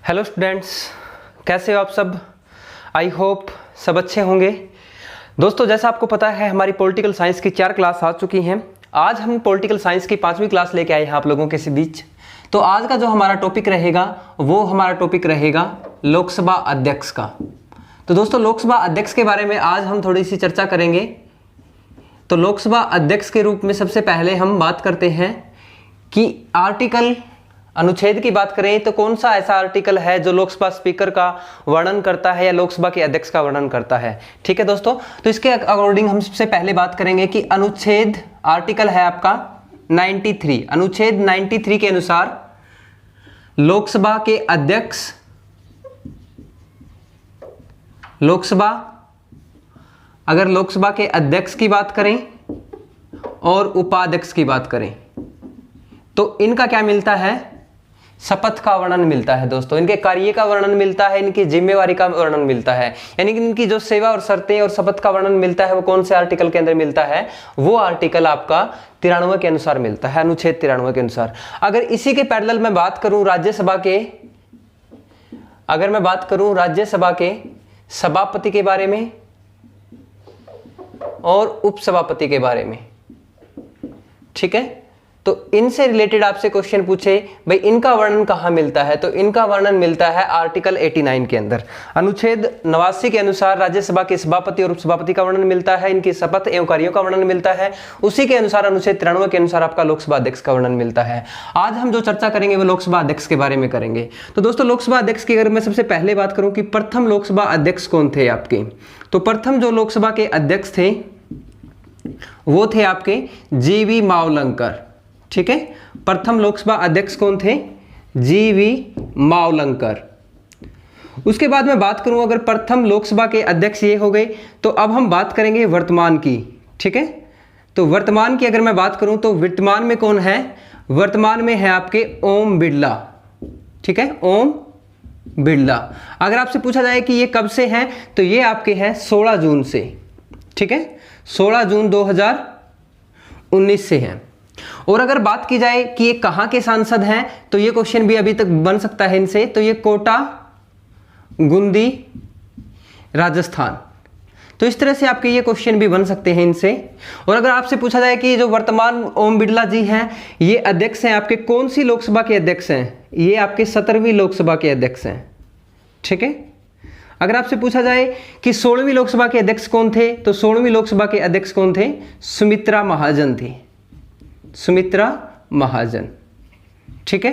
Hello students, कैसे हो आप सब। आई होप सब अच्छे होंगे। दोस्तों, जैसा आपको पता है हमारी पॉलिटिकल साइंस की 4 क्लास आ चुकी हैं। आज हम पॉलिटिकल साइंस की 5वीं क्लास लेके आए हैं आप लोगों के बीच। तो आज का जो हमारा टॉपिक रहेगा वो हमारा टॉपिक रहेगा लोकसभा अध्यक्ष का। तो दोस्तों, लोकसभा अध्यक्ष के बारे में आज हम थोड़ी सी चर्चा करेंगे। तो लोकसभा अध्यक्ष के रूप में सबसे पहले हम बात करते हैं कि आर्टिकल अनुच्छेद की बात करें तो कौन सा ऐसा आर्टिकल है जो लोकसभा स्पीकर का वर्णन करता है या लोकसभा के अध्यक्ष का वर्णन करता है। ठीक है दोस्तों, तो इसके अकॉर्डिंग हम सबसे पहले बात करेंगे कि अनुच्छेद आर्टिकल है आपका 93। अनुच्छेद 93 के अनुसार लोकसभा के अध्यक्ष अगर लोकसभा के अध्यक्ष की बात करें और उपाध्यक्ष की बात करें तो इनका क्या मिलता है, शपथ का वर्णन मिलता है। दोस्तों, इनके कार्य का वर्णन मिलता है, इनकी जिम्मेवारी का वर्णन मिलता है, यानी कि इनकी जो सेवा और शर्तें और शपथ का वर्णन मिलता है वो कौन से आर्टिकल के अंदर मिलता है, वो आर्टिकल आपका 93 के अनुसार मिलता है, अनुच्छेद 93 के अनुसार। अगर इसी के पैरेलल मैं बात करूं राज्यसभा के सभापति के बारे में और उपसभापति के बारे में, ठीक है, तो इनसे रिलेटेड आपसे क्वेश्चन पूछे भाई इनका वर्णन कहां मिलता है, तो इनका वर्णन मिलता है आर्टिकल 89 के अंदर। अनुच्छेद 89 के अनुसार राज्यसभा के सभापति और उपसभापति का वर्णन मिलता है, इनकी शपथ एवं कार्यों का वर्णन मिलता है। उसी के अनुसार अनुच्छेद 93 के अनुसार आपका लोकसभा अध्यक्ष का वर्णन मिलता है। आज हम जो चर्चा करेंगे वो लोकसभा अध्यक्ष के बारे में करेंगे। तो दोस्तों, लोकसभा अध्यक्ष की अगर मैं सबसे पहले बात करूं कि प्रथम लोकसभा अध्यक्ष कौन थे आपके, तो प्रथम जो लोकसभा के अध्यक्ष थे वो थे आपके जीवी मावलंकर। ठीक है, प्रथम लोकसभा अध्यक्ष कौन थे, जीवी मावलंकर। उसके बाद मैं बात करूं अगर प्रथम लोकसभा के अध्यक्ष ये हो गए, तो अब हम बात करेंगे वर्तमान की। ठीक है, तो वर्तमान की अगर मैं बात करूं तो वर्तमान में कौन है, वर्तमान में है आपके ओम बिड़ला। ठीक है, ओम बिड़ला। अगर आपसे पूछा जाए कि ये कब से हैं, तो ये आपके हैं 16 जून से। ठीक है, 16 जून 2019 से हैं। और अगर बात की जाए कि ये कहां के सांसद हैं, तो ये क्वेश्चन भी अभी तक बन सकता है इनसे, तो ये कोटा गुंदी राजस्थान। तो इस तरह से आपके ये क्वेश्चन भी बन सकते हैं इनसे। और अगर आपसे पूछा जाए कि जो वर्तमान ओम बिड़ला जी हैं ये अध्यक्ष हैं आपके कौन सी लोकसभा के अध्यक्ष हैं, ये आपके 17वीं लोकसभा के अध्यक्ष हैं। ठीक है, अगर आपसे पूछा जाए कि 16वीं लोकसभा के अध्यक्ष कौन थे, तो 16वीं लोकसभा के अध्यक्ष कौन थे, सुमित्रा महाजन थी, सुमित्रा महाजन। ठीक है,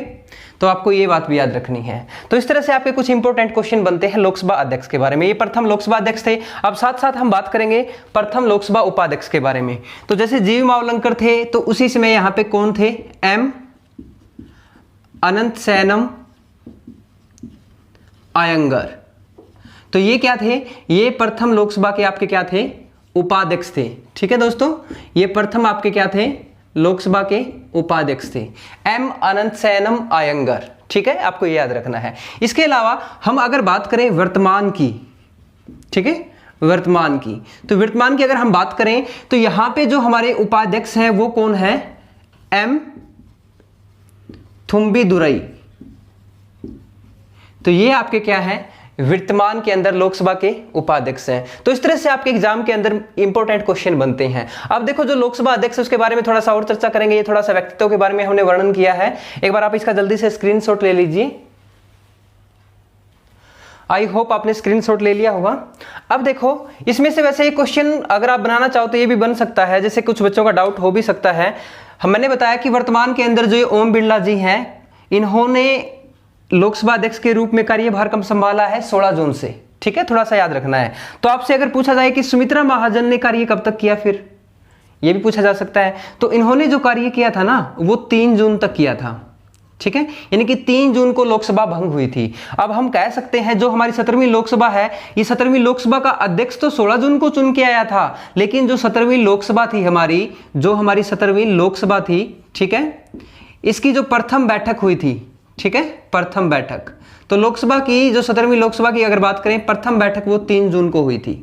तो आपको ये बात भी याद रखनी है। तो इस तरह से आपके कुछ इंपॉर्टेंट क्वेश्चन बनते हैं लोकसभा अध्यक्ष के बारे में। ये प्रथम लोकसभा अध्यक्ष थे। अब साथ साथ हम बात करेंगे प्रथम लोकसभा उपाध्यक्ष के बारे में। तो जैसे जीवी मावलंकर थे तो उसी समय यहां पे कौन थे, एम अनंतशयनम अयंगर। तो ये क्या थे, ये प्रथम लोकसभा के आपके क्या थे, उपाध्यक्ष थे। ठीक है दोस्तों, ये प्रथम आपके क्या थे, लोकसभा के उपाध्यक्ष थे, एम अनंतशयनम अयंगर। ठीक है, आपको ये याद रखना है। इसके अलावा हम अगर बात करें वर्तमान की, ठीक है, वर्तमान की, तो वर्तमान की अगर हम बात करें तो यहां पे जो हमारे उपाध्यक्ष हैं वो कौन है, एम थुम्बीदुरई। तो ये आपके क्या है, वर्तमान के अंदर लोकसभा के उपाध्यक्ष हैं। तो इस तरह से आपके एग्जाम के अंदर इंपॉर्टेंट क्वेश्चन बनते हैं। अब देखो, जो लोकसभा अध्यक्ष है उसके बारे में थोड़ा सा और चर्चा करेंगे। ये थोड़ा सा व्यक्तित्व के बारे में हमने वर्णन किया है। एक बार आप इसका जल्दी से स्क्रीनशॉट ले लीजिए। आई होप आपने स्क्रीनशॉट ले लिया होगा। अब देखो, इसमें से वैसे ये क्वेश्चन अगर आप बनाना चाहो तो ये भी बन सकता है, जैसे कुछ बच्चों का डाउट हो भी सकता है। मैंने बताया कि वर्तमान के अंदर जो ये ओम बिड़ला जी हैं, इन्होंने लोकसभा अध्यक्ष के रूप में कार्यभार कब संभाला है, 16 जून से। ठीक है, थोड़ा सा याद रखना है। तो आपसे अगर पूछा जाए कि सुमित्रा महाजन ने कार्य कब तक किया, फिर यह भी पूछा जा सकता है। तो इन्होंने जो कार्य किया था ना वो 3 जून तक किया था। ठीक है, यानी कि 3 जून को लोकसभा भंग हुई थी। अब हम कह सकते हैं जो हमारी 17वीं लोकसभा है, ये 17वीं लोकसभा का अध्यक्ष तो 16 जून को चुन के आया था, लेकिन जो 17वीं लोकसभा थी हमारी, जो हमारी 17वीं लोकसभा थी, ठीक है, इसकी जो प्रथम बैठक हुई थी, ठीक है, प्रथम बैठक, तो लोकसभा की जो 17वीं लोकसभा की अगर बात करें प्रथम बैठक वो 3 जून को हुई थी।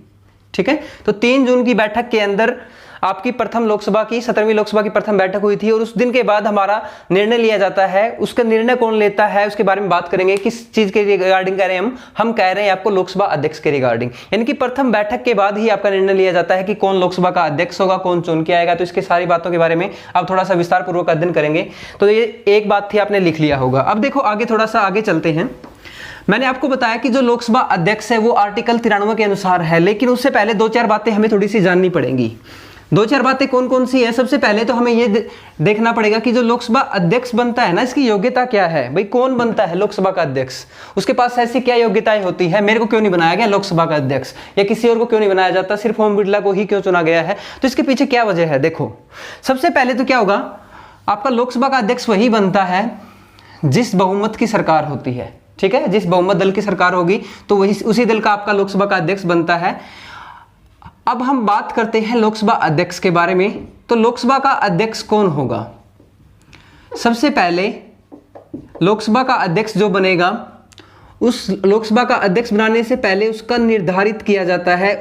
ठीक है, तो 3 जून की बैठक के अंदर आपकी प्रथम लोकसभा की 17वीं लोकसभा की प्रथम बैठक हुई थी और उस दिन के बाद हमारा निर्णय लिया जाता है। उसका निर्णय कौन लेता है उसके बारे में बात करेंगे। किस चीज के रिगार्डिंग कह रहे हैं हम कह रहे हैं आपको लोकसभा अध्यक्ष के रिगार्डिंग, यानी कि प्रथम बैठक के बाद ही आपका निर्णय लिया जाता है कि कौन लोकसभा का अध्यक्ष होगा, कौन चुन के आएगा। तो इसके सारी बातों के बारे में आप थोड़ा सा विस्तार पूर्वक अध्ययन करेंगे। तो ये एक बात थी, आपने लिख लिया होगा। अब देखो आगे थोड़ा सा आगे चलते हैं। मैंने आपको बताया कि जो लोकसभा अध्यक्ष है वो आर्टिकल 93 के अनुसार है, लेकिन उससे पहले 2-4 बातें हमें थोड़ी सी जाननी पड़ेंगी। 2-4 बातें कौन कौन सी है। सबसे पहले तो हमें ये देखना पड़ेगा कि जो लोकसभा अध्यक्ष बनता है ना, इसकी योग्यता क्या है। भाई कौन बनता है लोकसभा का अध्यक्ष, उसके पास ऐसी क्या योग्यताएं होती है। मेरे को क्यों नहीं बनाया गया लोकसभा का अध्यक्ष, या किसी और को क्यों नहीं बनाया जाता, सिर्फ ओम बिरला को ही क्यों चुना गया है। तो इसके पीछे क्या वजह है। देखो सबसे पहले तो क्या होगा, आपका लोकसभा का अध्यक्ष वही बनता है जिस बहुमत की सरकार होती है। ठीक है, जिस बहुमत दल की सरकार होगी तो वही उसी दल का आपका लोकसभा का अध्यक्ष बनता है। अब हम बात करते हैं लोकसभा अध्यक्ष के बारे में। तो लोकसभा का अध्यक्ष कौन होगा। सबसे पहले लोकसभा का अध्यक्ष जो बनेगा, उस लोकसभा का अध्यक्ष बनाने से पहले उसका निर्धारित किया जाता है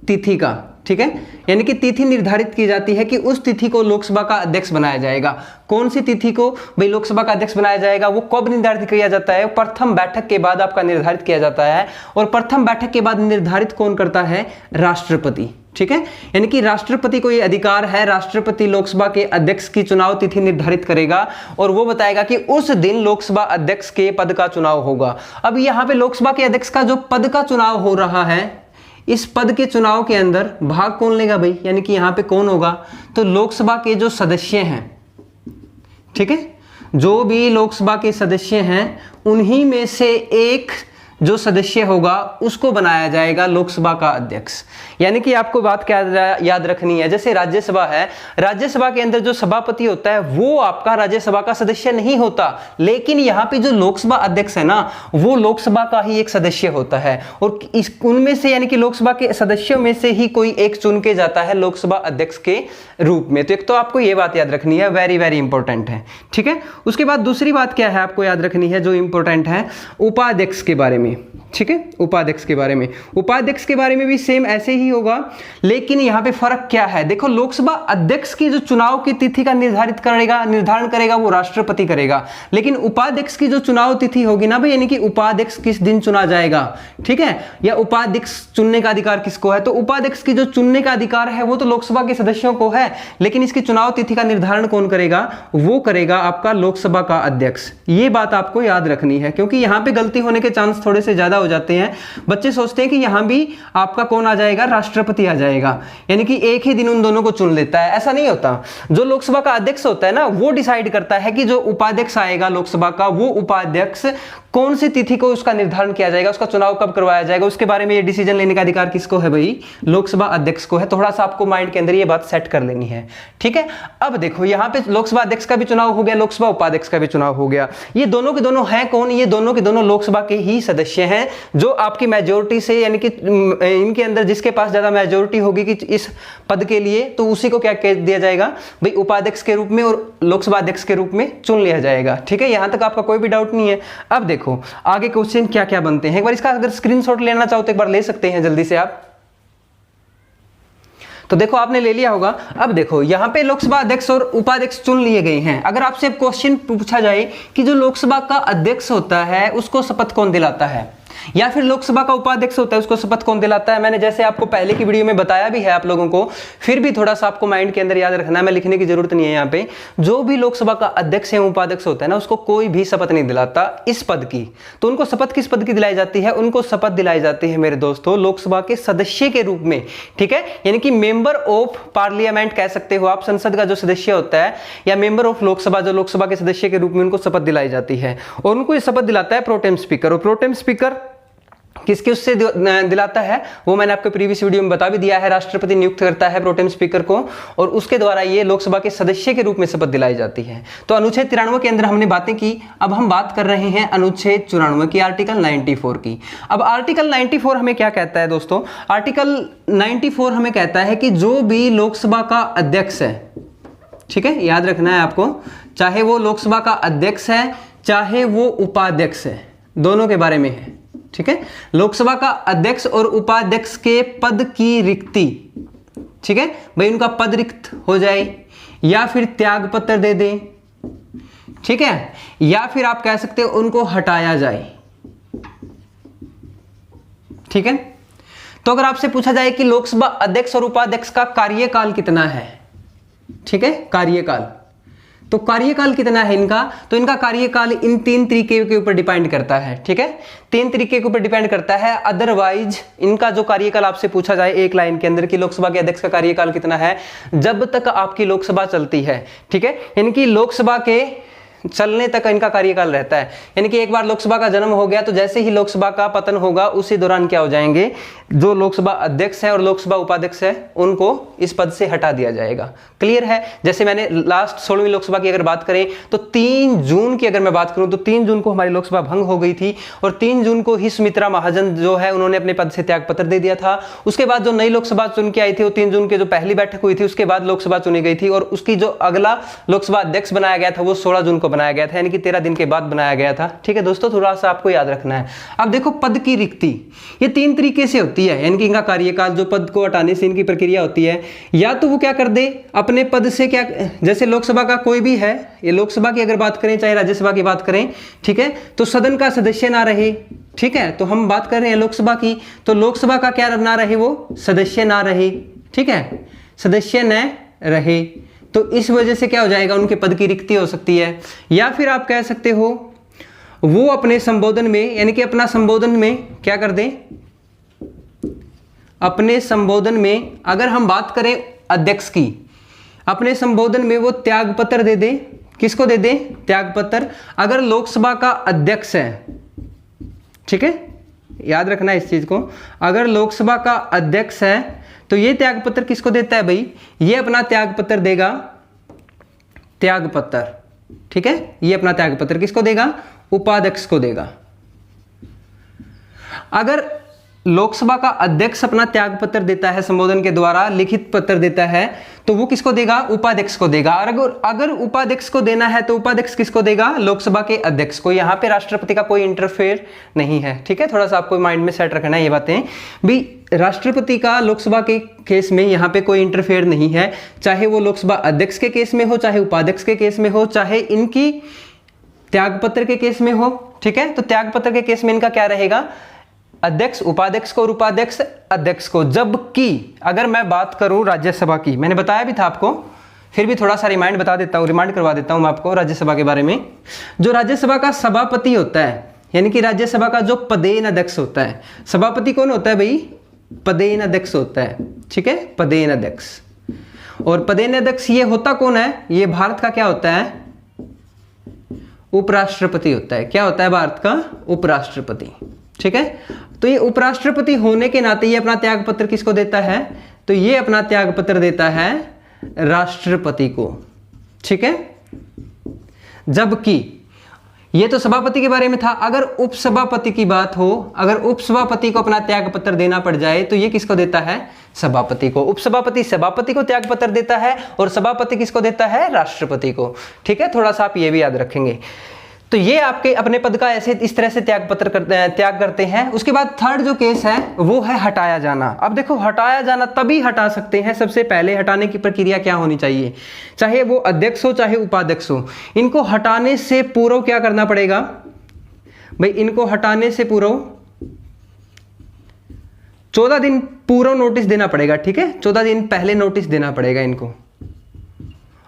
तिथि का। ठीक है, यानी कि तिथि निर्धारित की जाती है कि उस तिथि को लोकसभा का अध्यक्ष बनाया जाएगा। कौन सी तिथि को भाई लोकसभा का अध्यक्ष बनाया जाएगा, वो कब निर्धारित किया जाता है। प्रथम बैठक के बाद आपका निर्धारित किया जाता है, और प्रथम बैठक के बाद निर्धारित कौन करता है, राष्ट्रपति। ठीक है, यानी कि राष्ट्रपति को यह अधिकार है, राष्ट्रपति लोकसभा के अध्यक्ष की चुनाव तिथि निर्धारित करेगा और वो बताएगा कि उस दिन लोकसभा अध्यक्ष के पद का चुनाव होगा। अब यहाँ पे लोकसभा के अध्यक्ष का जो पद का चुनाव हो रहा है, इस पद के चुनाव के अंदर भाग कौन लेगा भाई, यानी कि यहां पे कौन होगा, तो लोकसभा के जो सदस्य हैं। ठीक है, जो भी लोकसभा के सदस्य हैं उन्हीं में से एक जो सदस्य होगा उसको बनाया जाएगा लोकसभा का अध्यक्ष। यानी कि आपको बात क्या याद रखनी है, जैसे राज्यसभा है, राज्यसभा के अंदर जो सभापति होता है वो आपका राज्यसभा का सदस्य नहीं होता, लेकिन यहाँ पे जो लोकसभा अध्यक्ष है ना, वो लोकसभा का ही एक सदस्य होता है, और उनमें से यानी कि लोकसभा के सदस्यों में से ही कोई एक चुन के जाता है लोकसभा अध्यक्ष के रूप में। तो एक तो आपको ये बात याद रखनी है, वेरी वेरी इंपॉर्टेंट है। ठीक है, उसके बाद दूसरी बात क्या है आपको याद रखनी है जो इंपॉर्टेंट है, उपाध्यक्ष के बारे में। ठीक है, उपाध्यक्ष के बारे में, उपाध्यक्ष के बारे में भी सेम ऐसे ही होगा, लेकिन यहां पे फर्क क्या है। देखो लोकसभा अध्यक्ष की जो चुनाव की तिथि का निर्धारण करेगा वो राष्ट्रपति करेगा, लेकिन उपाध्यक्ष की जो चुनाव तिथि होगी ना भाई, यानी कि उपाध्यक्ष किस दिन चुना जाएगा। ठीक है, या उपाध्यक्ष चुनने का अधिकार किसको है, तो उपाध्यक्ष की जो चुनने का अधिकार है वो तो लोकसभा के सदस्यों को है, लेकिन इसकी चुनाव तिथि का निर्धारण कौन करेगा, वो करेगा आपका लोकसभा का अध्यक्ष। ये बात आपको याद रखनी है, क्योंकि यहां पे गलती होने के चांस थोड़े से ज्यादा हो जाते हैं। बच्चे सोचते हैं कि यहां भी आपका कौन आ जाएगा, राष्ट्रपति आ जाएगा, यानी कि एक ही दिन उन दोनों को चुन लेता है। ऐसा नहीं होता। जो लोकसभा का अध्यक्ष होता है ना, वो डिसाइड करता है कि जो उपाध्यक्ष आएगा लोकसभा का, वो उपाध्यक्ष कौन सी तिथि को उसका निर्धारण किया जाएगा, उसका चुनाव कब करवाया जाएगा, उसके बारे में ये डिसीजन लेने का अधिकार किसको है भाई, लोकसभा अध्यक्ष को है। थोड़ा सा आपको माइंड के अंदर ये बात सेट कर लेनी है। ठीक है, अब देखो यहाँ पे लोकसभा अध्यक्ष का भी चुनाव हो गया, लोकसभा उपाध्यक्ष का भी चुनाव हो गया। ये दोनों के दोनों हैं कौन, ये दोनों के दोनों लोकसभा के ही सदस्य हैं, जो आपकी मेजोरिटी से, यानी कि इनके अंदर जिसके पास ज्यादा मेजोरिटी होगी कि इस पद के लिए, तो उसी को क्या कह दिया जाएगा भाई, उपाध्यक्ष के रूप में और लोकसभा अध्यक्ष के रूप में चुन लिया जाएगा। ठीक है, यहां तक आपका कोई भी डाउट नहीं है। अब देखो आगे क्वेश्चन क्या क्या बनते हैं, एक बार इसका अगर स्क्रीनशॉट लेना चाहो तो एक बार ले सकते हैं जल्दी से आप। तो देखो आपने ले लिया होगा। अब देखो यहां पे लोकसभा अध्यक्ष और उपाध्यक्ष चुन लिए गए हैं। अगर आपसे क्वेश्चन पूछा जाए कि जो लोकसभा का अध्यक्ष होता है उसको शपथ कौन दिलाता है, या फिर लोकसभा का उपाध्यक्ष होता है उसको शपथ कौन दिलाता है, मैंने जैसे आपको पहले की वीडियो में बताया भी है आप लोगों को, फिर भी थोड़ा सा आपको माइंड के अंदर याद रखना है, मैं लिखने की जरूरत नहीं है यहाँ पे। जो भी लोकसभा का अध्यक्ष एवं उपाध्यक्ष होता है ना, उसको कोई भी शपथ नहीं दिलाता इस पद की। तो उनको शपथ किस पद की दिलाई जाती है, उनको शपथ दिलाई जाती है मेरे दोस्तों लोकसभा के सदस्य के रूप में। ठीक है, यानी कि मेंबर ऑफ पार्लियामेंट कह सकते हो आप, संसद का जो सदस्य होता है, या मेंबर ऑफ लोकसभा, जो लोकसभा के सदस्य के रूप में उनको शपथ दिलाई जाती है। और उनको ये शपथ दिलाता है प्रोटेम स्पीकर, और प्रोटेम स्पीकर किसके उससे दिलाता है वो मैंने आपको प्रीवियस वीडियो में बता भी दिया है। राष्ट्रपति नियुक्त करता है प्रोटेम स्पीकर को, और उसके द्वारा ये लोकसभा के सदस्य के रूप में शपथ दिलाई जाती है। तो अनुच्छेद 93 के अंदर हमने बातें की। अब हम बात कर रहे हैं अनुच्छेद 94 की, आर्टिकल 94 की। अब आर्टिकल 94 हमें क्या कहता है दोस्तों, आर्टिकल 94 हमें कहता है कि जो भी लोकसभा का अध्यक्ष है, ठीक है, याद रखना है आपको, चाहे वो लोकसभा का अध्यक्ष है चाहे वो उपाध्यक्ष है, दोनों के बारे में है। ठीक है, लोकसभा का अध्यक्ष और उपाध्यक्ष के पद की रिक्ति ठीक है भाई, उनका पद रिक्त हो जाए या फिर त्याग पत्र दे दें, ठीक है, या फिर आप कह सकते हो उनको हटाया जाए, ठीक है। तो अगर आपसे पूछा जाए कि लोकसभा अध्यक्ष और उपाध्यक्ष का कार्यकाल कितना है, ठीक है, कार्यकाल, तो कार्यकाल कितना है इनका, तो इनका कार्यकाल इन 3 तरीके के ऊपर डिपेंड करता है, ठीक है, 3 तरीके के ऊपर डिपेंड करता है। अदरवाइज इनका जो कार्यकाल आपसे पूछा जाए एक लाइन के अंदर कि लोकसभा के अध्यक्ष का कार्यकाल कितना है, जब तक आपकी लोकसभा चलती है, ठीक है, इनकी लोकसभा के चलने तक इनका कार्यकाल रहता है। यानी कि एक बार लोकसभा का जन्म हो गया तो जैसे ही लोकसभा का पतन होगा उसी दौरान क्या हो जाएंगे, जो लोकसभा अध्यक्ष है और लोकसभा उपाध्यक्ष है उनको इस पद से हटा दिया जाएगा। क्लियर है। जैसे मैंने लास्ट 16वीं लोकसभा की अगर बात करें तो 3 जून की अगर मैं बात करूं तो 3 जून को हमारी लोकसभा भंग हो गई थी और 3 जून को ही सुमित्रा महाजन जो है उन्होंने अपने पद से त्याग पत्र दे दिया था। उसके बाद जो नई लोकसभा चुन के आई थी वो 3 जून के जो पहली बैठक हुई थी उसके बाद लोकसभा चुनी गई थी और उसकी जो अगला लोकसभा अध्यक्ष बनाया गया था वो 16 जून को बनाया गया था, यानी कि 13 दिन के बाद बनाया गया था। ठीक है दोस्तों, थोड़ा सा आपको याद रखना है। अब देखो पद की रिक्ति ये 3 तरीके से होती है, यानी कि इनका कार्यकाल जो पद को हटाने से इनकी प्रक्रिया होती है, या तो वो क्या कर दे अपने पद से, क्या जैसे लोकसभा का कोई भी है, ये लोकसभा की अगर बात करें चाहे राज्यसभा की बात करें, ठीक है, तो सदन का सदस्य ना रहे, ठीक है, तो हम बात कर रहे हैं लोकसभा की, तो लोकसभा का क्या ना रहे, वो सदस्य ना रहे, ठीक है, सदस्य न रहे, तो इस वजह से क्या हो जाएगा, उनके पद की रिक्ति हो सकती है। या फिर आप कह सकते हो वो अपने संबोधन में, यानी कि अपना संबोधन में क्या कर दें, अपने संबोधन में अगर हम बात करें अध्यक्ष की, अपने संबोधन में वो त्याग पत्र दे दे। किसको दे दे, त्याग पत्र। अगर लोकसभा का अध्यक्ष है, ठीक है, याद रखना इस चीज को, अगर लोकसभा का अध्यक्ष है तो ये त्याग पत्र किसको देता है भाई, ये अपना त्याग पत्र देगा, त्याग पत्र, ठीक है, ये अपना त्याग पत्र किसको देगा, उपाध्यक्ष को देगा। अगर लोकसभा का अध्यक्ष अपना त्याग पत्र देता है, संबोधन के द्वारा लिखित पत्र देता है, तो वो किसको देगा, उपाध्यक्ष को देगा। और अगर उपाध्यक्ष को देना है तो उपाध्यक्ष किसको देगा, लोकसभा के अध्यक्ष को। यहां पे राष्ट्रपति का कोई इंटरफेयर नहीं है, ठीक है, थोड़ा सा आपको माइंड में सेट रखना है ये बातें भी। राष्ट्रपति का लोकसभा के केस में यहाँ पे कोई इंटरफेयर नहीं है, चाहे वो लोकसभा अध्यक्ष के केस में हो, चाहे उपाध्यक्ष के केस में हो, चाहे इनकी त्यागपत्र के केस में हो, ठीक है। तो त्यागपत्र के केस में इनका क्या रहेगा, अध्यक्ष उपाध्यक्ष को और उपाध्यक्ष अध्यक्ष को। जबकि अगर मैं बात करूं राज्यसभा की, मैंने बताया भी था आपको, फिर भी थोड़ा सा रिमाइंड बता देता हूं, रिमाइंड करवा देता हूं मैं आपको राज्यसभा के बारे में। जो राज्यसभा का सभापति होता है, यानी कि राज्यसभा का जो पदेन अध्यक्ष होता है, सभापति कौन होता है भाई, पदेन अध्यक्ष होता है, ठीक है, पदेन अध्यक्ष। और पदेन अध्यक्ष ये होता कौन है, ये भारत का क्या होता है, उपराष्ट्रपति होता है। क्या होता है, भारत का उपराष्ट्रपति, ठीक है। तो ये उपराष्ट्रपति होने के नाते ये अपना त्यागपत्र किसको देता है, तो ये अपना त्यागपत्र देता है राष्ट्रपति को, ठीक है। जबकि ये तो सभापति के बारे में था। अगर उपसभापति की बात हो, अगर उपसभापति को अपना त्यागपत्र देना पड़ जाए तो ये किसको देता है, सभापति को। उपसभापति सभापति को त्यागपत्र देता है और सभापति किसको देता है, राष्ट्रपति को, ठीक है। थोड़ा सा आप ये भी याद रखेंगे। तो ये आपके अपने पद का ऐसे इस तरह से त्याग करते हैं। उसके बाद थर्ड जो केस है वो है हटाया जाना। अब देखो हटाया जाना तभी हटा सकते हैं, सबसे पहले हटाने की प्रक्रिया क्या होनी चाहिए, चाहे वो अध्यक्ष हो चाहे उपाध्यक्ष हो, इनको हटाने से पूर्व क्या करना पड़ेगा भाई, इनको हटाने से पूर्व 14 दिन पूर्व नोटिस देना पड़ेगा, ठीक है, 14 दिन पहले नोटिस देना पड़ेगा इनको।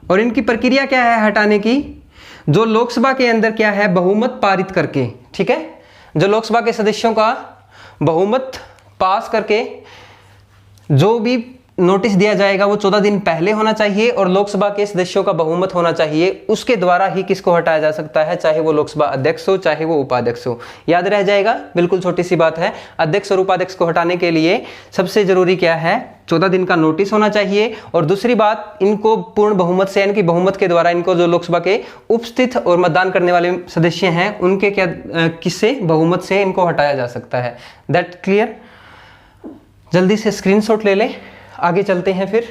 और इनकी प्रक्रिया क्या है हटाने की, जो लोकसभा के अंदर क्या है, बहुमत पारित करके, ठीक है, जो लोकसभा के सदस्यों का बहुमत पास करके जो भी नोटिस दिया जाएगा वो 14 दिन पहले होना चाहिए और लोकसभा के सदस्यों का बहुमत होना चाहिए। उसके द्वारा ही किसको हटाया जा सकता है, चाहे वो लोकसभा अध्यक्ष हो चाहे वो उपाध्यक्ष हो। याद रह जाएगा, बिल्कुल छोटी सी बात है। अध्यक्ष और उपाध्यक्ष को हटाने के लिए सबसे जरूरी क्या है, 14 दिन का नोटिस होना चाहिए। और दूसरी बात, इनको पूर्ण बहुमत से, यानी कि बहुमत के द्वारा इनको जो लोकसभा के उपस्थित और मतदान करने वाले सदस्य हैं उनके क्या किससे, बहुमत से इनको हटाया जा सकता है। That clear. जल्दी से स्क्रीनशॉट ले लें, आगे चलते हैं फिर।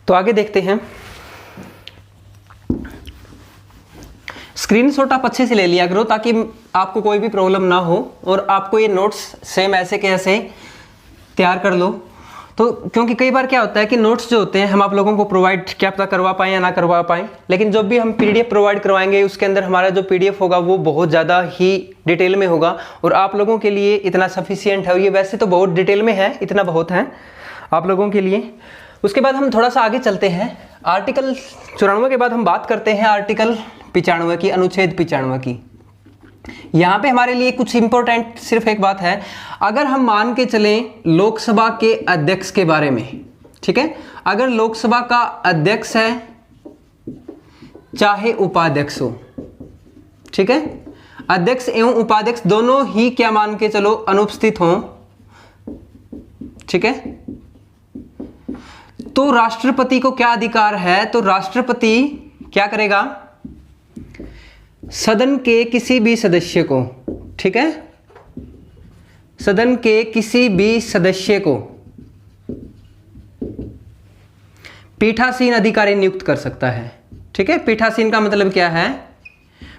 तो आगे देखते हैं, स्क्रीनशॉट आप अच्छे से ले लिया करो ताकि आपको कोई भी प्रॉब्लम ना हो और आपको ये नोट्स सेम ऐसे के ऐसे तैयार कर लो। तो क्योंकि कई बार क्या होता है कि नोट्स जो होते हैं हम आप लोगों को प्रोवाइड क्या पता करवा पाएँ या ना करवा पाएँ, लेकिन जब भी हम पीडीएफ प्रोवाइड करवाएंगे उसके अंदर हमारा जो पीडीएफ होगा वो बहुत ज़्यादा ही डिटेल में होगा और आप लोगों के लिए इतना सफिशियंट है। ये वैसे तो बहुत डिटेल में है, इतना बहुत है आप लोगों के लिए। उसके बाद हम थोड़ा सा आगे चलते हैं। आर्टिकल 94 के बाद हम बात करते हैं आर्टिकल 95 की, अनुच्छेद 95 की। यहाँ पे हमारे लिए कुछ इंपॉर्टेंट सिर्फ एक बात है, अगर हम मान के चलें लोकसभा के अध्यक्ष के बारे में, ठीक है, अगर लोकसभा का अध्यक्ष है चाहे उपाध्यक्ष हो, ठीक है, अध्यक्ष एवं उपाध्यक्ष दोनों ही क्या मान के चलो अनुपस्थित हों, ठीक है, तो राष्ट्रपति को क्या अधिकार है, तो राष्ट्रपति क्या करेगा, सदन के किसी भी सदस्य को, ठीक है, सदन के किसी भी सदस्य को पीठासीन अधिकारी नियुक्त कर सकता है, ठीक है। पीठासीन का मतलब क्या है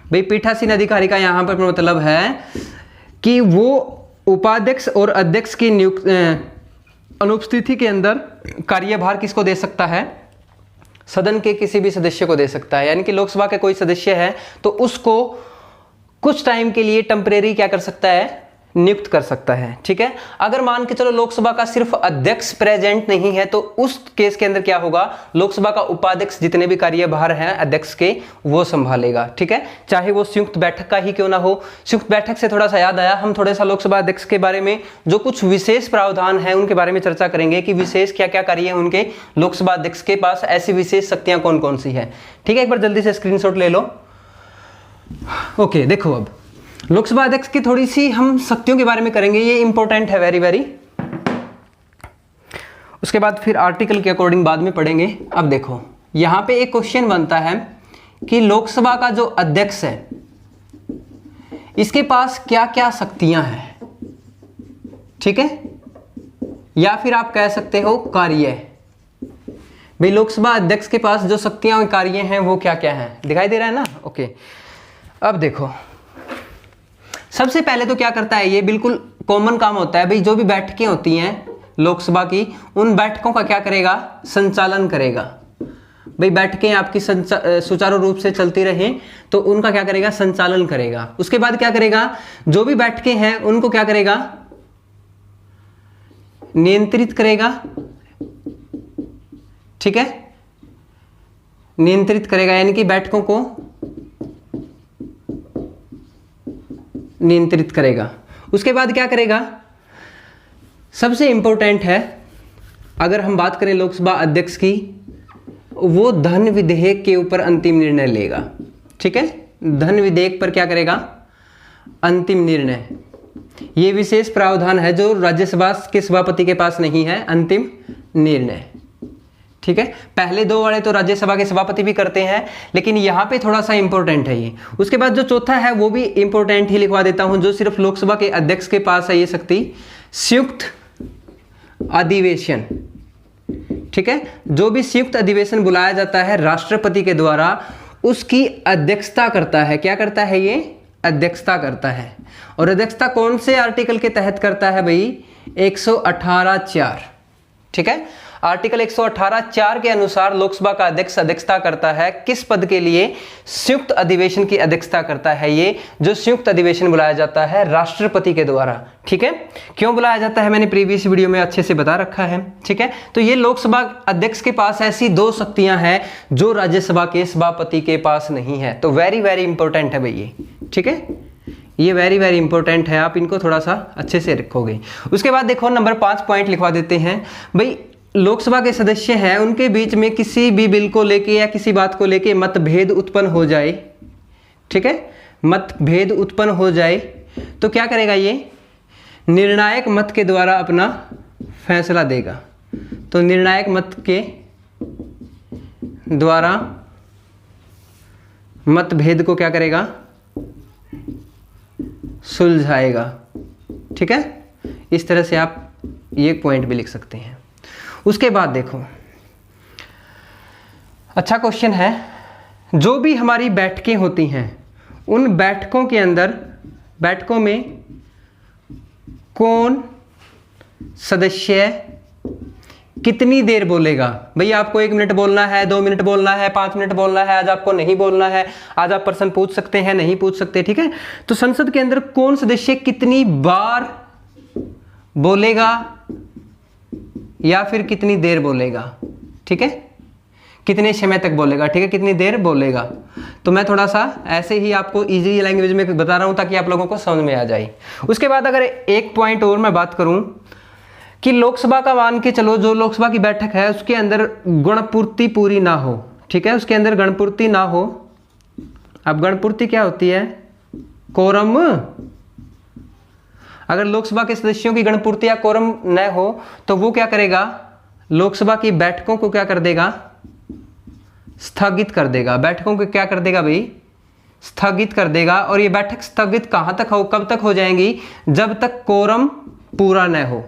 भाई, पीठासीन अधिकारी का यहां पर मतलब है कि वो उपाध्यक्ष और अध्यक्ष की अनुपस्थिति के अंदर कार्यभार किसको दे सकता है, सदन के किसी भी सदस्य को दे सकता है। यानी कि लोकसभा के कोई सदस्य है तो उसको कुछ टाइम के लिए टेम्परेरी क्या कर सकता है, नियुक्त कर सकता है, ठीक है। अगर मान के चलो लोकसभा का सिर्फ अध्यक्ष प्रेजेंट नहीं है तो उस केस के अंदर क्या होगा, लोकसभा का उपाध्यक्ष जितने भी कार्यभार हैं अध्यक्ष के वो संभालेगा, ठीक है, चाहे वो संयुक्त बैठक का ही क्यों ना हो। संयुक्त बैठक से थोड़ा सा याद आया, हम थोड़ा सा लोकसभा अध्यक्ष के बारे में जो कुछ विशेष प्रावधान है उनके बारे में चर्चा करेंगे कि विशेष क्या क्या कार्य है उनके, लोकसभा अध्यक्ष के पास ऐसी विशेष शक्तियां कौन कौन सी है, ठीक है। एक बार जल्दी से स्क्रीनशॉट ले लो। ओके, देखो अब लोकसभा अध्यक्ष की थोड़ी सी हम शक्तियों के बारे में करेंगे, ये इंपॉर्टेंट है वेरी वेरी। उसके बाद फिर आर्टिकल के अकॉर्डिंग बाद में पढ़ेंगे। अब देखो यहां पे एक क्वेश्चन बनता है कि लोकसभा का जो अध्यक्ष है इसके पास क्या क्या शक्तियां हैं, ठीक है, या फिर आप कह सकते हो कार्य। भाई लोकसभा अध्यक्ष के पास जो शक्तियां और कार्य हैं वो क्या क्या हैं, दिखाई दे रहा है ना। ओके, अब देखो सबसे पहले तो क्या करता है, ये बिल्कुल कॉमन काम होता है भाई, जो भी बैठकें होती हैं लोकसभा की उन बैठकों का क्या करेगा, संचालन करेगा। भाई बैठकें आपकी सुचारू रूप से चलती रहें तो उनका क्या करेगा, संचालन करेगा। उसके बाद क्या करेगा, जो भी बैठकें हैं उनको क्या करेगा, नियंत्रित करेगा, ठीक है, नियंत्रित करेगा, यानी कि बैठकों को नियंत्रित करेगा। उसके बाद क्या करेगा, सबसे इंपॉर्टेंट है अगर हम बात करें लोकसभा अध्यक्ष की, वो धन विधेयक के ऊपर अंतिम निर्णय लेगा, ठीक है, धन विधेयक पर क्या करेगा, अंतिम निर्णय। ये विशेष प्रावधान है जो राज्यसभा के सभापति के पास नहीं है, अंतिम निर्णय, ठीक है। पहले दो वाले तो राज्यसभा के सभापति भी करते हैं, लेकिन यहां पे थोड़ा सा इंपॉर्टेंट है ये। उसके बाद जो चौथा है वो भी इंपॉर्टेंट ही लिखवा देता हूं, जो सिर्फ लोकसभा के अध्यक्ष के पास है ये शक्ति, संयुक्त अधिवेशन, ठीक है। जो भी संयुक्त अधिवेशन बुलाया जाता है राष्ट्रपति के द्वारा उसकी अध्यक्षता करता है, क्या करता है ये, अध्यक्षता करता है। और अध्यक्षता कौन से आर्टिकल के तहत करता है भाई, 118(4), ठीक है। आर्टिकल 118(4) के अनुसार लोकसभा का अध्यक्ष अध्यक्षता करता है किस पद के लिए, संयुक्त अधिवेशन की अध्यक्षता करता है ये, जो संयुक्त अधिवेशन बुलाया जाता है राष्ट्रपति के द्वारा, ठीक है। क्यों बुलाया जाता है मैंने प्रीवियस वीडियो में अच्छे से बता रखा है, ठीक है। तो ये लोकसभा अध्यक्ष के पास ऐसी दो शक्तियां हैं जो राज्यसभा के सभापति के पास नहीं है। तो वेरी वेरी इंपॉर्टेंट है भाई ये, ठीक है, ये वेरी वेरी इंपॉर्टेंट है, आप इनको थोड़ा सा अच्छे से रखोगे। उसके बाद देखो नंबर 5 पॉइंट लिखवा देते हैं भाई, लोकसभा के सदस्य हैं उनके बीच में किसी भी बिल को लेके या किसी बात को लेके मतभेद उत्पन्न हो जाए, ठीक है, मतभेद उत्पन्न हो जाए तो क्या करेगा, ये निर्णायक मत के द्वारा अपना फैसला देगा। तो निर्णायक मत के द्वारा मतभेद को क्या करेगा, सुलझाएगा, ठीक है। इस तरह से आप ये पॉइंट भी लिख सकते हैं। उसके बाद देखो अच्छा क्वेश्चन है, जो भी हमारी बैठकें होती हैं उन बैठकों के अंदर, बैठकों में कौन सदस्य कितनी देर बोलेगा। भैया आपको 1 मिनट बोलना है, 2 मिनट बोलना है, 5 मिनट बोलना है, आज आपको नहीं बोलना है, आज आप प्रश्न पूछ सकते हैं, नहीं पूछ सकते, ठीक है। तो संसद के अंदर कौन सदस्य कितनी बार बोलेगा या फिर कितनी देर बोलेगा, ठीक है, कितने समय तक बोलेगा, ठीक है, कितनी देर बोलेगा। तो मैं थोड़ा सा ऐसे ही आपको इजी लैंग्वेज में बता रहा हूं ताकि आप लोगों को समझ में आ जाए। उसके बाद अगर एक पॉइंट और मैं बात करूं कि लोकसभा का मान के चलो, जो लोकसभा की बैठक है उसके अंदर गणपूर्ति पूरी ना हो, ठीक है, उसके अंदर गणपूर्ति ना हो। अब गणपूर्ति क्या होती है, कोरम। अगर लोकसभा के सदस्यों की गणपूर्ति या कोरम न हो तो वो क्या करेगा, लोकसभा की बैठकों को क्या कर देगा, स्थगित कर देगा। बैठकों को क्या कर देगा भाई, स्थगित कर देगा। और ये बैठक स्थगित कहां तक हो, कब तक हो जाएंगी, जब तक कोरम पूरा न हो,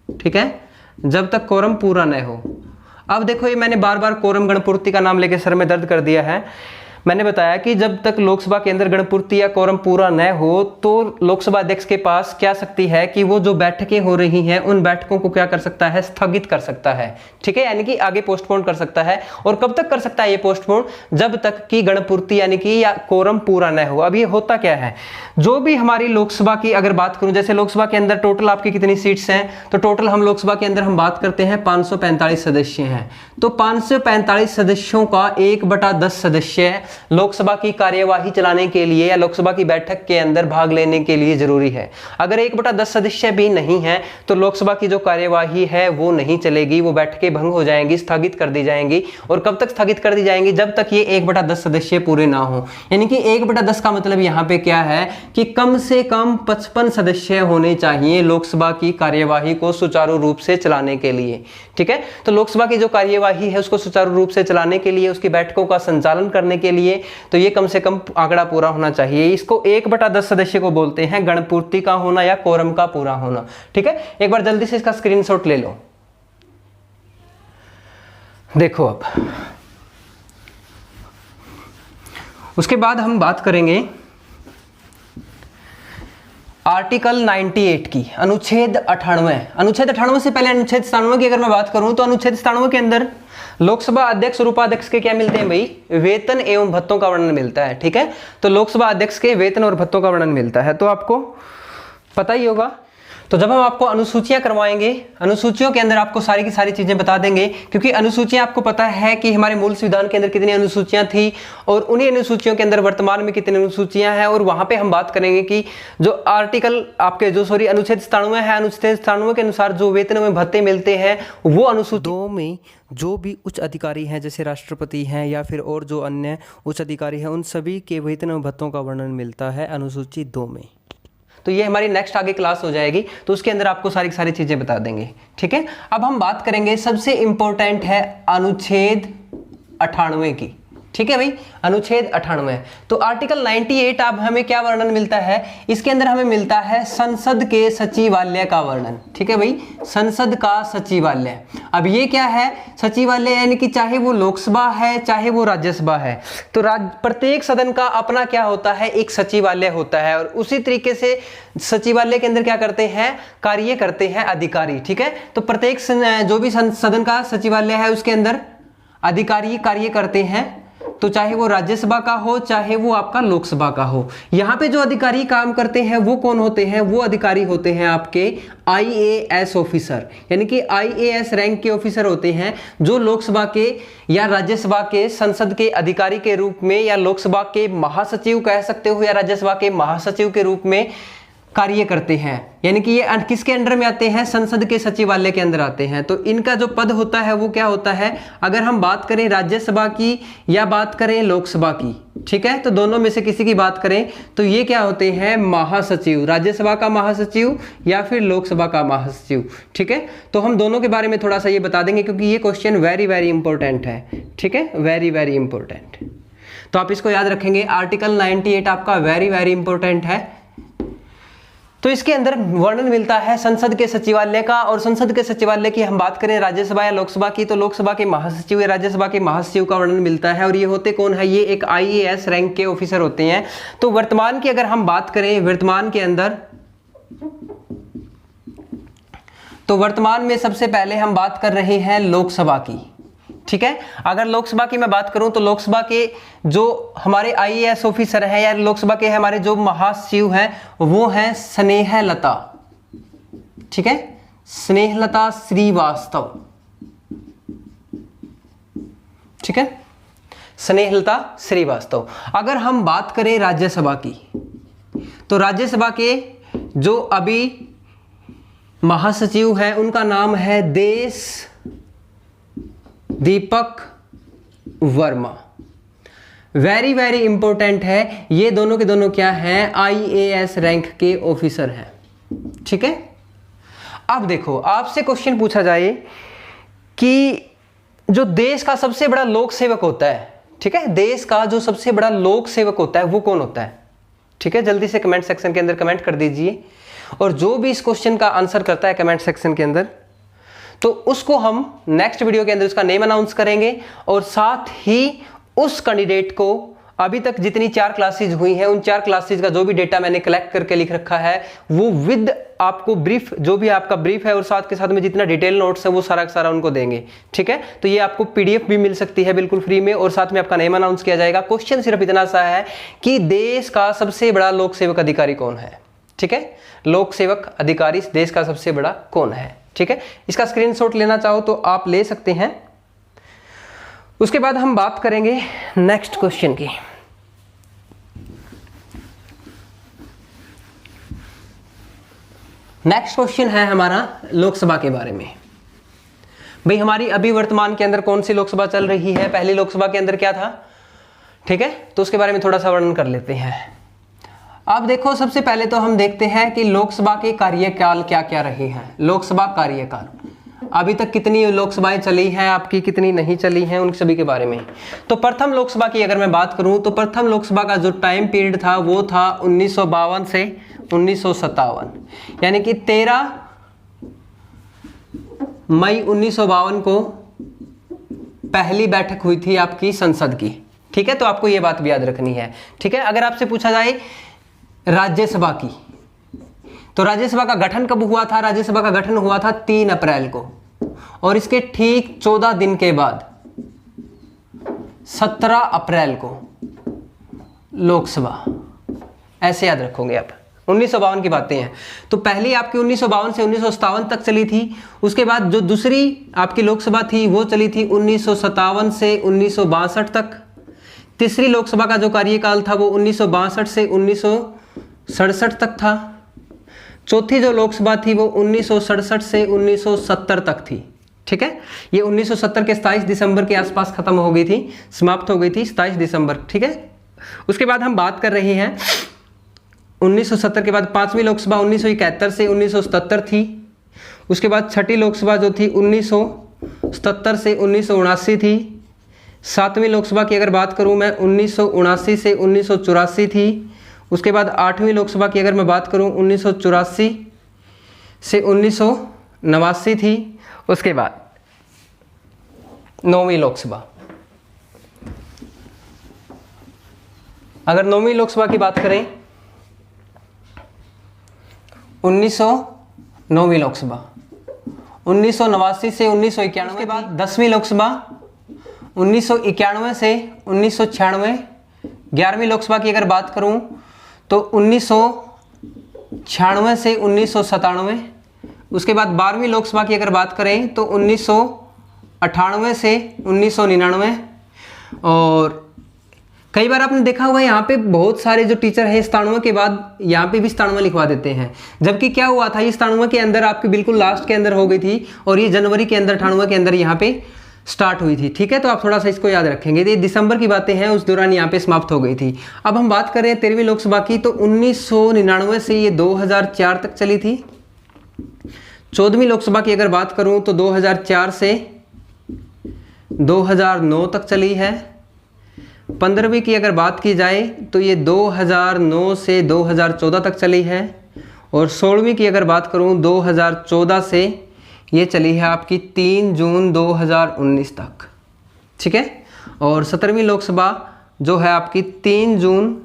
ठीक है, जब तक कोरम पूरा न हो। अब देखो ये मैंने बार बार कोरम गणपूर्ति का नाम लेके सर में दर्द कर दिया है। मैंने बताया कि जब तक लोकसभा के अंदर गणपूर्ति या कोरम पूरा न हो तो लोकसभा अध्यक्ष के पास क्या शक्ति है कि वो जो बैठकें हो रही हैं उन बैठकों को क्या कर सकता है, स्थगित कर सकता है, ठीक है, यानी कि आगे पोस्टपोन कर सकता है। और कब तक कर सकता है ये पोस्टपोन, जब तक कि गणपूर्ति यानी कि या कोरम पूरा न हो। अब ये होता क्या है, जो भी हमारी लोकसभा की अगर बात करूं, जैसे लोकसभा के अंदर टोटल आपकी कितनी सीट्स हैं, तो टोटल हम लोकसभा के अंदर हम बात करते हैं 545 सदस्य हैं। तो 545 सदस्यों का 1/10 सदस्य लोकसभा की कार्यवाही चलाने के लिए या लोकसभा की बैठक के अंदर भाग लेने के लिए जरूरी है। अगर 1/10 सदस्य भी नहीं है तो लोकसभा की जो कार्यवाही है वो नहीं चलेगी, वो बैठकें भंग हो जाएंगी, स्थगित कर दी जाएंगी। और कब तक स्थगित कर दी जाएंगी, जब तक ये 1/10 सदस्य पूरे ना हो। यानी कि 1/10 का मतलब यहाँ पे क्या है कि कम से कम 55 सदस्य होने चाहिए लोकसभा की कार्यवाही को सुचारू रूप से चलाने के लिए, ठीक है। तो लोकसभा की जो कार्यवाही है उसको सुचारू रूप से चलाने के लिए, उसकी बैठकों का संचालन करने के लिए, तो ये कम से कम आंकड़ा पूरा होना चाहिए। इसको 1/10 सदस्य को बोलते हैं गणपूर्ति का होना या कोरम का पूरा होना, ठीक है। एक बार जल्दी से इसका स्क्रीनशॉट ले लो। देखो अब उसके बाद हम बात करेंगे आर्टिकल 98 की, अनुच्छेद 98। अनुच्छेद 98 से पहले अनुच्छेद 97 की अगर मैं बात करूं तो अनुच्छेद 97 के अंदर लोकसभा अध्यक्ष और उपाध्यक्ष के क्या मिलते हैं भाई, वेतन एवं भत्तों का वर्णन मिलता है, ठीक है। तो लोकसभा अध्यक्ष के वेतन और भत्तों का वर्णन मिलता है, तो आपको पता ही होगा। तो जब हम आपको अनुसूचियां करवाएंगे, अनुसूचियों के अंदर आपको सारी की सारी चीजें बता देंगे, क्योंकि अनुसूचियां आपको पता है कि हमारे मूल संविधान के अंदर कितनी अनुसूचियां थी और उन्हीं अनुसूचियों के अंदर वर्तमान में कितनी अनुसूचियां हैं। और वहां पे हम बात करेंगे कि जो आर्टिकल आपके अनुच्छेद 97 है, अनुच्छेद 97 के अनुसार जो वेतन में भत्ते मिलते हैं वो अनुसूची 2 में जो भी उच्च अधिकारी हैं, जैसे राष्ट्रपति हैं या फिर और जो अन्य उच्च अधिकारी हैं, उन सभी के वेतन एवं भत्तों का वर्णन मिलता है अनुसूची 2 में। तो ये हमारी नेक्स्ट आगे क्लास हो जाएगी, तो उसके अंदर आपको सारी सारी चीजें बता देंगे, ठीक है। अब हम बात करेंगे सबसे इंपॉर्टेंट है अनुच्छेद 98 की, ठीक है भाई, अनुच्छेद 98। तो आर्टिकल 98 अब हमें क्या वर्णन मिलता है, इसके अंदर हमें मिलता है संसद के सचिवालय का वर्णन, ठीक है भाई, संसद का सचिवालय। अब ये क्या है सचिवालय, यानी कि चाहे वो लोकसभा है चाहे वो राज्यसभा है, तो प्रत्येक सदन का अपना क्या होता है, एक सचिवालय होता है। और उसी तरीके से सचिवालय के अंदर क्या करते हैं, कार्य करते हैं अधिकारी, ठीक है। तो प्रत्येक जो भी सदन का सचिवालय है उसके अंदर अधिकारी कार्य करते हैं, तो चाहे वो राज्यसभा का हो चाहे वो आपका लोकसभा का हो। यहाँ पे जो अधिकारी काम करते हैं वो कौन होते हैं, वो अधिकारी होते हैं आपके IAS ऑफिसर, यानी कि IAS रैंक के ऑफिसर होते हैं जो लोकसभा के या राज्यसभा के संसद के अधिकारी के रूप में या लोकसभा के महासचिव कह सकते हो या राज्यसभा के महासचिव के रूप में कार्य करते हैं। यानी कि ये किसके अंडर में आते हैं, संसद के सचिवालय के अंदर आते हैं। तो इनका जो पद होता है वो क्या होता है, अगर हम बात करें राज्यसभा की या बात करें लोकसभा की, ठीक है, तो दोनों में से किसी की बात करें तो ये क्या होते हैं, महासचिव, राज्यसभा का महासचिव या फिर लोकसभा का महासचिव, ठीक है। तो हम दोनों के बारे में थोड़ा सा ये बता देंगे क्योंकि ये क्वेश्चन वेरी वेरी इंपॉर्टेंट है, ठीक है, वेरी वेरी इंपॉर्टेंट। तो आप इसको याद रखेंगे, आर्टिकल 98 आपका वेरी वेरी इंपॉर्टेंट है। तो इसके अंदर वर्णन मिलता है संसद के सचिवालय का, और संसद के सचिवालय की हम बात करें राज्यसभा या लोकसभा की, तो लोकसभा के महासचिव या राज्यसभा के महासचिव का वर्णन मिलता है। और ये होते कौन है, ये एक IAS रैंक के ऑफिसर होते हैं। तो वर्तमान की अगर हम बात करें, वर्तमान के अंदर तो वर्तमान में सबसे पहले हम बात कर रहे हैं लोकसभा की, ठीक है। अगर लोकसभा की मैं बात करूं तो लोकसभा के जो हमारे आईएएस ऑफिसर हैं या लोकसभा के हमारे जो महासचिव हैं वो हैं स्नेहलता, ठीक है, स्नेहलता श्रीवास्तव, ठीक है, स्नेहलता श्रीवास्तव। अगर हम बात करें राज्यसभा की तो राज्यसभा के जो अभी महासचिव हैं उनका नाम है देश Deepak Verma. Very very important है, ये दोनों के दोनों क्या हैं, आईएएस रैंक के ऑफिसर हैं, ठीक है। अब देखो आपसे क्वेश्चन पूछा जाए कि जो देश का सबसे बड़ा लोक सेवक होता है, ठीक है, देश का जो सबसे बड़ा लोक सेवक होता है वो कौन होता है, ठीक है, जल्दी से कमेंट सेक्शन के अंदर कमेंट कर दीजिए। और जो भी इस क्वेश्चन का आंसर करता है कमेंट सेक्शन के अंदर, तो उसको हम नेक्स्ट वीडियो के अंदर उसका नेम अनाउंस करेंगे और साथ ही उस कैंडिडेट को अभी तक जितनी 4 क्लासेज हुई हैं उन 4 क्लासेज का जो भी डेटा मैंने कलेक्ट करके लिख रखा है वो विद आपको ब्रीफ, जो भी आपका ब्रीफ है और साथ के साथ में जितना डिटेल नोट्स है वो सारा का सारा उनको देंगे, ठीक है। तो ये आपको पीडीएफ भी मिल सकती है बिल्कुल फ्री में और साथ में आपका नेम अनाउंस किया जाएगा। क्वेश्चन सिर्फ इतना सा है कि देश का सबसे बड़ा लोक सेवक अधिकारी कौन है, ठीक है, लोक सेवक अधिकारी देश का सबसे बड़ा कौन है, ठीक है। इसका स्क्रीनशॉट लेना चाहो तो आप ले सकते हैं। उसके बाद हम बात करेंगे नेक्स्ट क्वेश्चन की। नेक्स्ट क्वेश्चन है हमारा लोकसभा के बारे में। भाई हमारी अभी वर्तमान के अंदर कौन सी लोकसभा चल रही है, पहली लोकसभा के अंदर क्या था, ठीक है, तो उसके बारे में थोड़ा सा वर्णन कर लेते हैं। अब देखो सबसे पहले तो हम देखते हैं कि लोकसभा के कार्यकाल क्या क्या रहे हैं। लोकसभा कार्यकाल अभी तक कितनी लोकसभाएं चली हैं आपकी, कितनी नहीं चली हैं, उन सभी के बारे में। तो प्रथम लोकसभा की अगर मैं बात करूं तो प्रथम लोकसभा का जो टाइम पीरियड था वो था 1952 से 1957, यानी कि 13 मई 1952 को पहली बैठक हुई थी आपकी संसद की, ठीक है। तो आपको ये बात भी याद रखनी है, ठीक है। अगर आपसे पूछा जाए राज्यसभा की तो राज्यसभा का गठन कब हुआ था, राज्यसभा का गठन हुआ था 3 अप्रैल को और इसके ठीक 14 दिन के बाद 17 अप्रैल को लोकसभा, ऐसे याद रखोगे आप। 1952 की बातें हैं, तो पहली आपकी 1952 से 1957 तक चली थी। उसके बाद जो दूसरी आपकी लोकसभा थी वो चली थी 1957 से 1962 तक। तीसरी लोकसभा का जो कार्यकाल था वो 1962 से 1967 तक था। चौथी जो लोकसभा थी वो 1967 से 1970 तक थी, ठीक है। ये 1970 के 27 दिसंबर के आसपास खत्म हो गई थी, समाप्त हो गई थी 27 दिसंबर, ठीक है। उसके बाद हम बात कर रहे हैं 1970 के बाद 5वीं लोकसभा 1971 से 1977 थी। उसके बाद 6ठी लोकसभा जो थी 1977 से 1979 थी। 7वीं लोकसभा की अगर बात करूं मैं 1979 से 1984 थी। उसके बाद 8वीं लोकसभा की अगर मैं बात करूं 1984 से 1989 थी। उसके बाद 9वीं लोकसभा, अगर 9वीं लोकसभा की बात करें 1909वीं लोकसभा 1989 से 1991। के बाद 10वीं लोकसभा 1991 से 1996। 11वीं लोकसभा की अगर बात करूं तो 1996 से 1997। उसके बाद 12वीं लोकसभा की अगर बात करें तो 1998 से 1999। और कई बार आपने देखा हुआ है यहाँ पे बहुत सारे जो टीचर हैं 97 के बाद यहाँ पे भी 97 लिखवा देते हैं, जबकि क्या हुआ था ये 97 के अंदर आपके बिल्कुल लास्ट के अंदर हो गई थी और ये जनवरी के अंदर 98 के अंदर यहाँ पे स्टार्ट हुई थी, ठीक है। तो आप थोड़ा सा इसको याद रखेंगे। ये दिसंबर की बातें हैं, उस दौरान यहाँ पे समाप्त हो गई थी। अब हम बात करें 13वीं लोकसभा की तो 1999 से ये 2004 तक चली थी। 14वीं लोकसभा की अगर बात करूं तो 2004 से 2009 तक चली है। 15वीं की अगर बात की जाए तो ये 2009 से 2014 तक चली है। और 16वीं की अगर बात करूं 2014 से ये चली है आपकी 3 जून 2019 तक, ठीक है। और 17वीं लोकसभा जो है आपकी 3 जून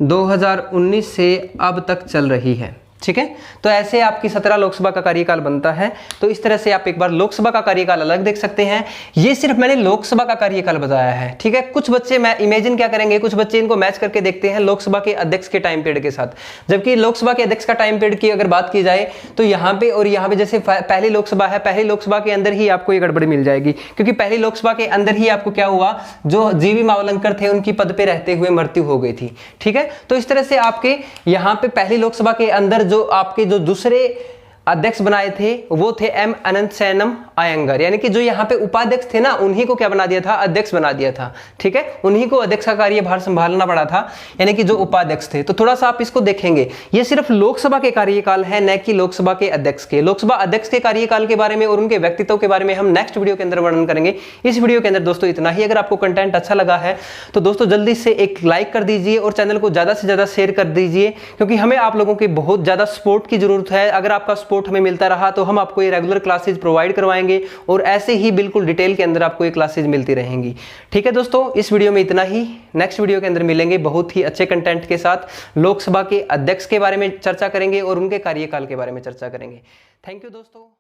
2019 से अब तक चल रही है, ठीक है। तो ऐसे आपकी 17 लोकसभा का कार्यकाल बनता है। तो इस तरह से आप एक बार लोकसभा का कार्यकाल अलग देख सकते हैं। ये सिर्फ मैंने लोकसभा का कार्यकाल बताया है, ठीक है। कुछ बच्चे मैं इमेजिन क्या करेंगे, कुछ बच्चे इनको मैच करके देखते हैं लोकसभा के अध्यक्ष के टाइम पीरियड के साथ। जबकि लोकसभा के अध्यक्ष का टाइम पीरियड की अगर बात की जाए तो यहाँ पे और यहाँ पे जैसे पहली लोकसभा है, पहली लोकसभा के अंदर ही आपको ये गड़बड़ी मिल जाएगी, क्योंकि पहली लोकसभा के अंदर ही आपको क्या हुआ, जो जीवी मावलंकर थे उनकी पद पे रहते हुए मृत्यु हो गई थी, ठीक है। तो इस तरह से आपके यहाँ पे पहली लोकसभा के अंदर जो आपके जो दूसरे अध्यक्ष बनाए थे वो थे एम अनंत सैनम अयंगर, यानी कि जो यहाँ पे उपाध्यक्ष थे ना उन्हीं को क्या बना दिया था, अध्यक्ष बना दिया था, ठीक है। उन्हीं को अध्यक्ष का कार्यभार संभालना पड़ा था, यानी कि जो उपाध्यक्ष थे। तो थोड़ा सा आप इसको देखेंगे, ये सिर्फ लोकसभा के कार्यकाल है, न कि लोकसभा के अध्यक्ष के। लोकसभा अध्यक्ष के कार्यकाल के बारे में और उनके व्यक्तित्व के बारे में हम नेक्स्ट वीडियो के अंदर वर्णन करेंगे। इस वीडियो के अंदर दोस्तों इतना ही। अगर आपको कंटेंट अच्छा लगा है तो दोस्तों जल्दी से एक लाइक कर दीजिए और चैनल को ज्यादा से ज्यादा शेयर कर दीजिए, क्योंकि हमें आप लोगों की बहुत ज्यादा सपोर्ट की जरूरत है। अगर आपका सपोर्ट हमें मिलता रहा तो हम आपको ये रेगुलर क्लासेज प्रोवाइड करवाएंगे और ऐसे ही बिल्कुल डिटेल के अंदर आपको ये क्लासेज मिलती रहेंगी, ठीक है दोस्तों। इस वीडियो में इतना ही। नेक्स्ट वीडियो के अंदर मिलेंगे बहुत ही अच्छे कंटेंट के साथ। लोकसभा के अध्यक्ष के बारे में चर्चा करेंगे और उनके कार्यकाल के बारे में चर्चा करेंगे। थैंक यू दोस्तों।